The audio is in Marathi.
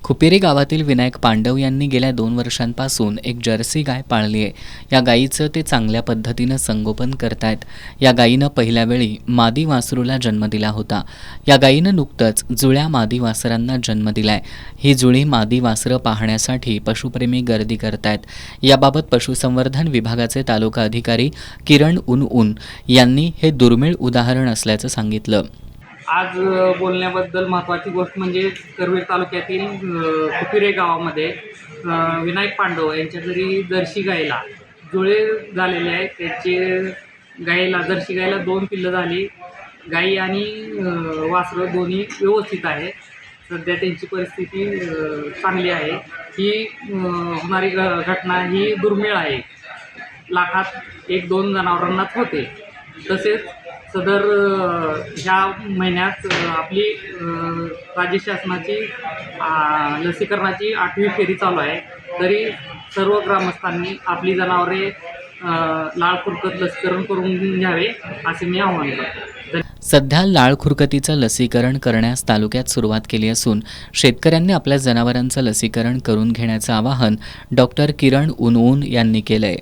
खुपेरी गावातील विनायक पांडव यांनी गेल्या 2 वर्षांपासून एक जर्सी गाय पाळली आहे। या गायीचं ते चांगल्या पद्धतीनं संगोपन करतायत। या गायीनं पहिल्या वेळी मादी वासरूला जन्म दिला होता। या गायीनं नुकतंच जुळ्या मादी वासरांना जन्म दिलाय। ही जुळी मादी वासरं पाहण्यासाठी पशुप्रेमी गर्दी करतायत। याबाबत पशुसंवर्धन विभागाचे तालुका अधिकारी किरण उन यांनी हे दुर्मिळ उदाहरण असल्याचं सांगितलं। आज बोलण्याबद्दल महत्त्वाची गोष्ट म्हणजे करवीर तालुक्यातील खुपिरे गावामध्ये विनायक पांडव यांच्या घरी जर्सी गाईला जुळे झालेले आहेत। त्याचे जर्सी गाईला 2 पिल्लं झाली। गाई आणि वासरं दोन्ही व्यवस्थित आहे। सध्या त्यांची परिस्थिती चांगली आहे। ही होणारी घटना ही दुर्मिळ आहे। लाखात 1-2 जनावरांनाच होते। तसेच सदर ह्या महिन्यात आपली राज्य शासनाची लसीकरणाची 8वी फेरी चालू आहे। तरी सर्व ग्रामस्थांनी आपली जनावरे लाळ खुरकत लसीकरण करून घ्यावे असे मी आवाहन करतो। सध्या लाळ खुरकतीचं लसीकरण करण्यास तालुक्यात सुरुवात केली असून शेतकऱ्यांनी आपल्या जनावरांचं लसीकरण करून घेण्याचं आवाहन डॉक्टर किरण उन यांनी केलंय।